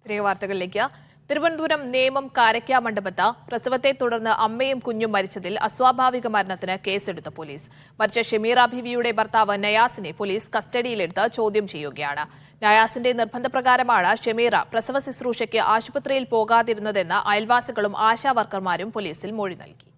തിരികെ വാർത്തകളിലേക്ക്. തിരുവനന്തപുരം നേമം കാരയ്ക്ക മണ്ഡപത്ത് പ്രസവത്തെ തുടർന്ന് അമ്മയും കുഞ്ഞും മരിച്ചതിൽ അസ്വാഭാവിക മരണത്തിന് കേസെടുത്ത പോലീസ്. മരിച്ച ഷമീറ ബീവിയുടെ ഭർത്താവ് നയാസിനെ പോലീസ് കസ്റ്റഡിയിലെടുത്ത് ചോദ്യം ചെയ്യുകയാണ്. നയാസിന്റെ നിർബന്ധപ്രകാരമാണ് ഷമീറ പ്രസവ ശുശ്രൂഷയ്ക്ക് ആശുപത്രിയിൽ പോകാതിരുന്നതെന്ന് അയൽവാസികളും ആശാവർക്കർമാരും പോലീസിൽ മൊഴി നൽകി.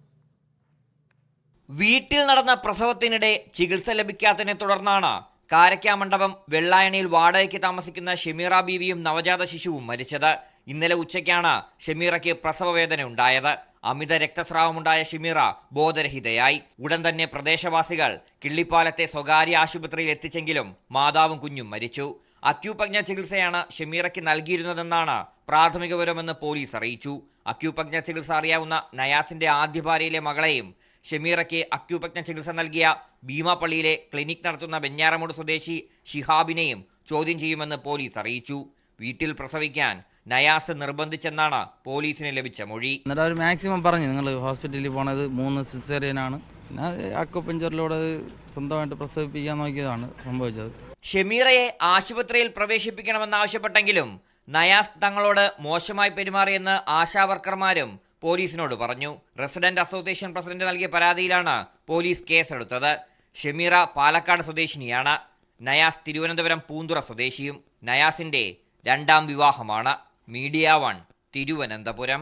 വീട്ടിൽ നടന്ന പ്രസവത്തിനിടെ ചികിത്സ ലഭിക്കാത്തതിനെ തുടർന്നാണ് കാരയ്ക്ക മണ്ഡപം വെള്ളായണിയിൽ വാടകയ്ക്ക് താമസിക്കുന്ന ഷമീറ ബീവിയും നവജാത ശിശുവും മരിച്ചത്. ഇന്നലെ ഉച്ചയ്ക്കാണ് ഷമീറയ്ക്ക് പ്രസവവേദന ഉണ്ടായത്. അമിത രക്തസ്രാവമുണ്ടായ ഷമീറ ബോധരഹിതയായി. ഉടൻ തന്നെ പ്രദേശവാസികൾ കിള്ളിപ്പാലത്തെ സ്വകാര്യ ആശുപത്രിയിൽ എത്തിച്ചെങ്കിലും മാതാവും കുഞ്ഞും മരിച്ചു. അക്യൂപങ്ക്ചർ ചികിത്സയാണ് ഷമീറയ്ക്ക് നൽകിയിരുന്നതെന്നാണ് പ്രാഥമിക വിവരമെന്ന് പോലീസ് അറിയിച്ചു. അക്യൂപങ്ക്ചർ ചികിത്സ അറിയാവുന്ന നയാസിന്റെ ആദ്യ ഭാര്യയിലെ മകളെയും ഷമീറയ്ക്ക് അക്യൂപങ്ക്ചർ ചികിത്സ നൽകിയ ഭീമാപള്ളിയിലെ ക്ലിനിക് നടത്തുന്ന വെഞ്ഞാറമൂട് സ്വദേശി ഷിഹാബിനെയും ചോദ്യം ചെയ്യുമെന്ന് പോലീസ് അറിയിച്ചു. വീട്ടിൽ പ്രസവിക്കാൻ നയാസ് നിർബന്ധിച്ചെന്നാണ് പോലീസിന് ലഭിച്ച മൊഴി. എന്നിട്ട് അവർ മാക്സിമം പറഞ്ഞു നിങ്ങൾ ഹോസ്പിറ്റലിൽ പോണത് 3 സിസേറിയനാണ്, പിന്നെ അക്യുപങ്ക്ചറിലൂടെ സ്വന്തമായിട്ട് പ്രസവിപ്പിക്കാൻ നോക്കിയതാണ് സംഭവിച്ചത്. ഷമീറയെ ആശുപത്രിയിൽ പ്രവേശിപ്പിക്കണമെന്നാവശ്യപ്പെട്ടെങ്കിലും നയാസ് തങ്ങളോട് മോശമായി പെരുമാറിയെന്ന് ആശാവർക്കർമാരും പോലീസിനോട് പറഞ്ഞു. റെസിഡന്റ് അസോസിയേഷൻ പ്രസിഡന്റ് നൽകിയ പരാതിയിലാണ് പോലീസ് കേസെടുത്തത്. ഷമീറ പാലക്കാട് സ്വദേശിനിയാണ്. നയാസ് തിരുവനന്തപുരം പൂന്തുറ സ്വദേശിയും. നയാസിന്റെ 2ാം വിവാഹമാണ്. മീഡിയ 1 തിരുവനന്തപുരം.